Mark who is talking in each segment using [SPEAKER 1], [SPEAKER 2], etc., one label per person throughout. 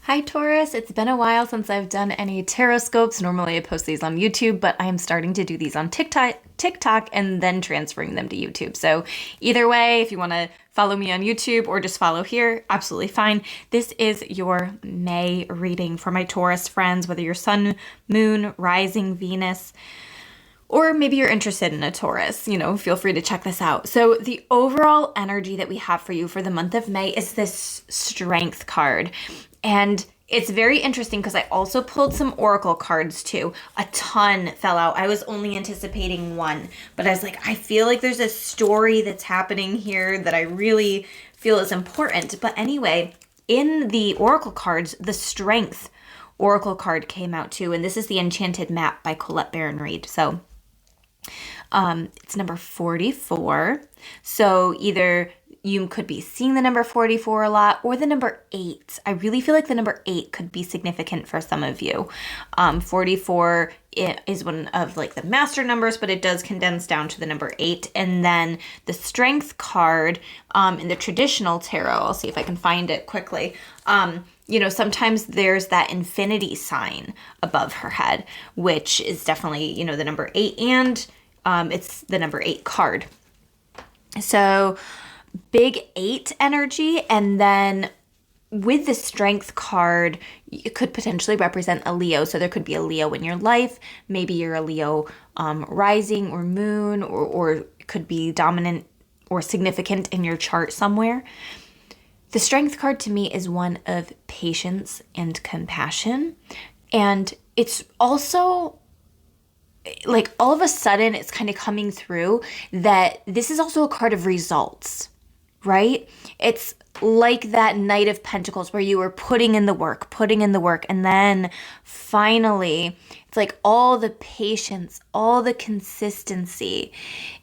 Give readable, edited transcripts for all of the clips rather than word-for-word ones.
[SPEAKER 1] Hi Taurus, it's been a while since I've done any tarot scopes. Normally I post these on YouTube, but I am starting to do these on TikTok and then transferring them to YouTube. So either way, if you want to follow me on YouTube or just follow here, absolutely fine. This is your May reading for my Taurus friends, whether you're Sun, Moon, Rising, Venus, or maybe you're interested in a Taurus, feel free to check this out. So the overall energy that we have for you for the month of May is this Strength card. And it's very interesting because I also pulled some oracle cards too. A ton fell out. I was only anticipating one, but I was like, I feel like there's a story that's happening here that I really feel is important. But anyway, in the oracle cards, the Strength oracle card came out too. And this is the Enchanted Map by Colette Baron Reid. So it's number 44. So either you could be seeing the number 44 a lot or the number 8. I really feel like the number 8 could be significant for some of you. 44 is one of like the master numbers, but it does condense down to the number 8. And then the Strength card in the traditional tarot, I'll see if I can find it quickly. Sometimes there's that infinity sign above her head, which is definitely, the number 8, and it's the number 8 card. So big 8 energy, and then with the Strength card, it could potentially represent a Leo. So there could be a Leo in your life. Maybe you're a Leo rising or moon, or it could be dominant or significant in your chart somewhere. The Strength card to me is one of patience and compassion. And it's also like all of a sudden it's kind of coming through that this is also a card of results, right? It's like that Knight of Pentacles where you were putting in the work, and then finally it's like all the patience, all the consistency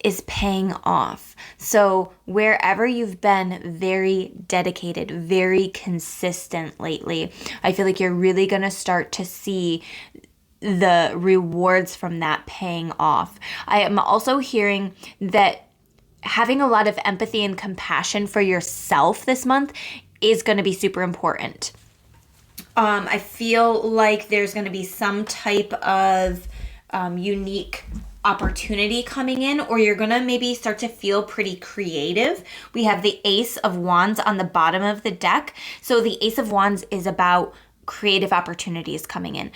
[SPEAKER 1] is paying off. So wherever you've been very dedicated, very consistent lately, I feel like you're really going to start to see the rewards from that paying off. I am also hearing that having a lot of empathy and compassion for yourself this month is going to be super important. I feel like there's going to be some type of unique opportunity coming in, or you're going to maybe start to feel pretty creative. We have the Ace of Wands on the bottom of the deck. So the Ace of Wands is about creative opportunities coming in.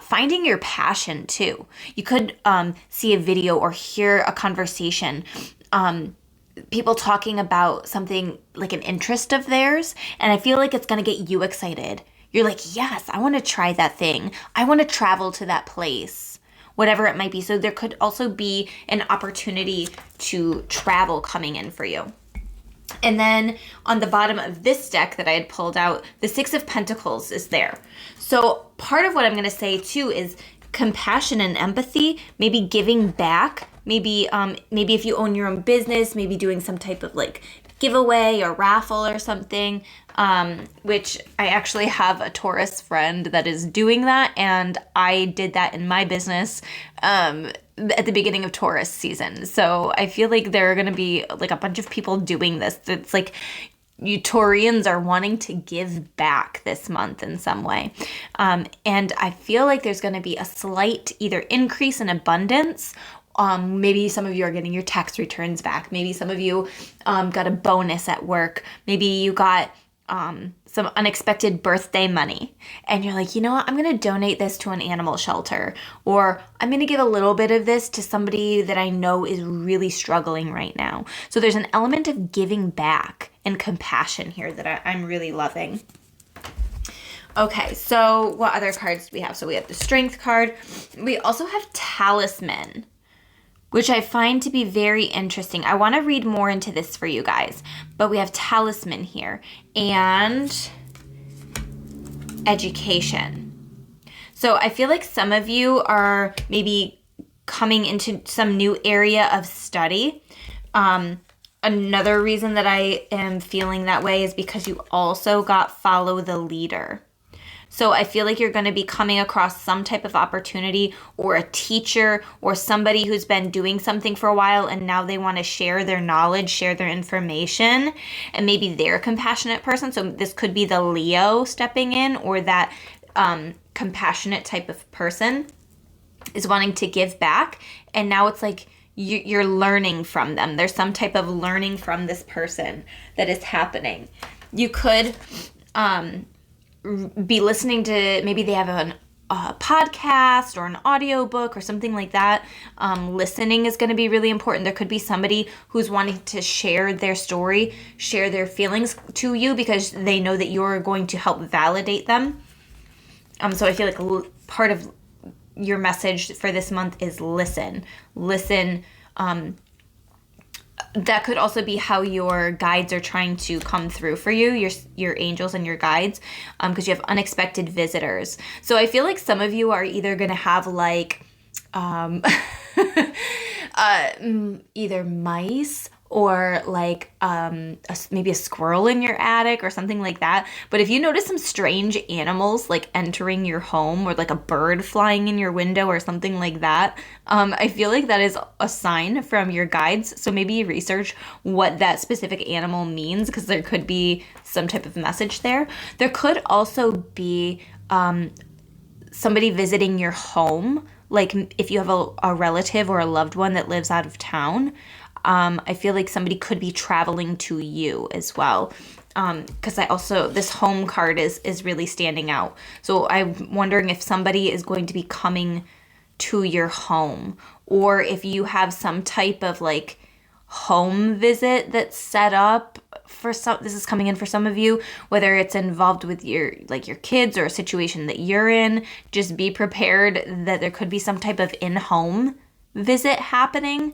[SPEAKER 1] Finding your passion too. You could see a video or hear a conversation, people talking about something like an interest of theirs, and I feel like it's going to get you excited. You're like, yes, I want to try that thing. I want to travel to that place, whatever it might be. So there could also be an opportunity to travel coming in for you. And then on the bottom of this deck that I had pulled out, the Six of Pentacles is there. So part of what I'm going to say too is compassion and empathy, maybe giving back, maybe if you own your own business, maybe doing some type of like giveaway or raffle or something, which I actually have a Taurus friend that is doing that, and I did that in my business at the beginning of Taurus season. So I feel like there are going to be like a bunch of people doing this. It's like you Taurians are wanting to give back this month in some way. And I feel like there's going to be a slight either increase in abundance. Maybe some of you are getting your tax returns back. Maybe some of you got a bonus at work. Maybe you got some unexpected birthday money, and you're like, you know what, I'm going to donate this to an animal shelter, or I'm going to give a little bit of this to somebody that I know is really struggling right now. So there's an element of giving back and compassion here that I'm really loving. Okay, so what other cards do we have? So we have the Strength card. We also have Talisman, which I find to be very interesting. I want to read more into this for you guys, but we have Talisman here and education. So I feel like some of you are maybe coming into some new area of study. Another reason that I am feeling that way is because you also got Follow the Leader. So I feel like you're going to be coming across some type of opportunity, or a teacher or somebody who's been doing something for a while and now they want to share their knowledge, share their information, and maybe they're a compassionate person. So this could be the Leo stepping in, or that compassionate type of person is wanting to give back. And now it's like you're learning from them. There's some type of learning from this person that is happening. You could be listening to, maybe they have a podcast or an audiobook or something like that. Listening is going to be really important. There could be somebody who's wanting to share their story, share their feelings to you, because they know that you're going to help validate them. So I feel like part of your message for this month is listen. Listen. That could also be how your guides are trying to come through for you, your angels and your guides, because you have unexpected visitors. So I feel like some of you are either going to have like either mice or like maybe a squirrel in your attic or something like that. But if you notice some strange animals like entering your home, or like a bird flying in your window or something like that, I feel like that is a sign from your guides. So maybe you research what that specific animal means, because there could be some type of message there. There could also be somebody visiting your home, like if you have a relative or a loved one that lives out of town. I feel like somebody could be traveling to you as well. Because this home card is really standing out. So I'm wondering if somebody is going to be coming to your home, or if you have some type of like home visit that's set up for some. This is coming in for some of you, whether it's involved with your kids or a situation that you're in. Just be prepared that there could be some type of in-home visit happening.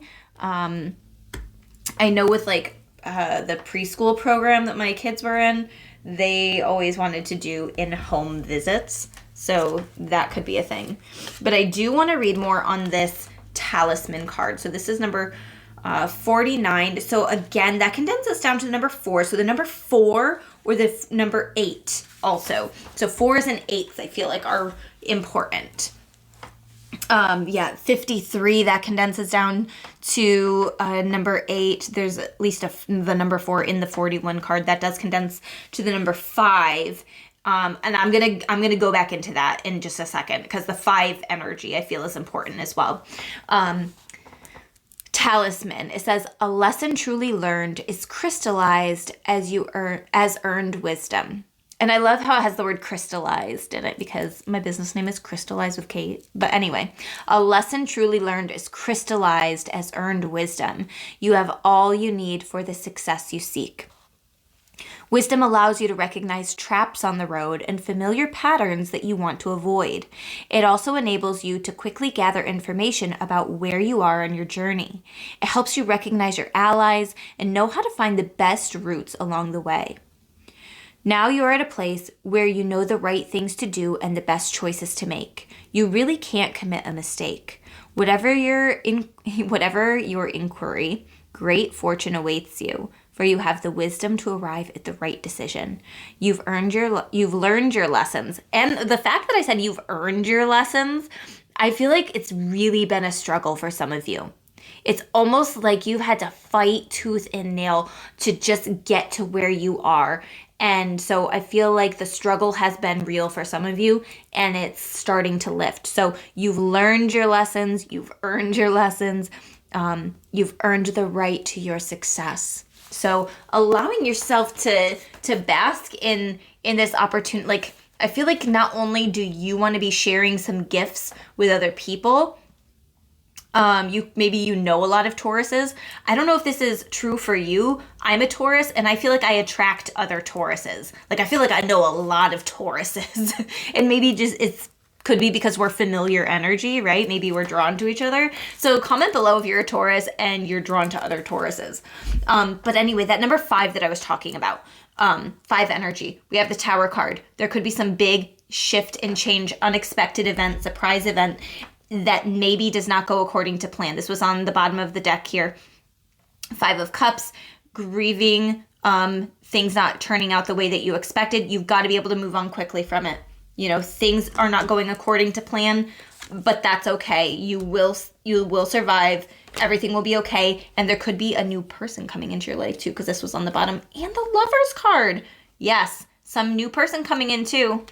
[SPEAKER 1] I know with like the preschool program that my kids were in, they always wanted to do in-home visits. So that could be a thing. But I do want to read more on this talisman card. So this is number 49. So again, that condenses down to the number 4. So the number 4 or the number 8 also. So 4s and 8s I feel like are important. 53, that condenses down to number 8. There's at least the number 4 in the 41 card. That does condense to the number 5. And I'm gonna go back into that in just a second, because the 5 energy I feel is important as well. Talisman. It says, a lesson truly learned is crystallized as earned wisdom. And I love how it has the word crystallized in it, because my business name is Crystallized with Kate. But anyway, a lesson truly learned is crystallized as earned wisdom. You have all you need for the success you seek. Wisdom allows you to recognize traps on the road and familiar patterns that you want to avoid. It also enables you to quickly gather information about where you are on your journey. It helps you recognize your allies and know how to find the best routes along the way. Now you are at a place where you know the right things to do and the best choices to make. You really can't commit a mistake. Whatever your inquiry, great fortune awaits you, for you have the wisdom to arrive at the right decision. You've learned your lessons. And the fact that I said you've earned your lessons, I feel like it's really been a struggle for some of you. It's almost like you've had to fight tooth and nail to just get to where you are. And so I feel like the struggle has been real for some of you, and it's starting to lift. So you've learned your lessons, you've earned your lessons, you've earned the right to your success. So allowing yourself to bask in this opportunity, like I feel like not only do you want to be sharing some gifts with other people, you know a lot of Tauruses. I don't know if this is true for you. I'm a Taurus, and I feel like I attract other Tauruses. Like I feel like I know a lot of Tauruses, and maybe just could be because we're familiar energy, right? Maybe we're drawn to each other. So comment below if you're a Taurus and you're drawn to other Tauruses. But anyway, that number 5 that I was talking about, 5 energy. We have the Tower card. There could be some big shift and change, unexpected event, surprise event that maybe does not go according to plan. This was on the bottom of the deck here. 5 of Cups, grieving, things not turning out the way that you expected. You've got to be able to move on quickly from it. you know, things are not going according to plan, but that's okay. You will survive. Everything will be okay. And there could be a new person coming into your life too, because this was on the bottom. And the Lover's card. Yes, some new person coming in too.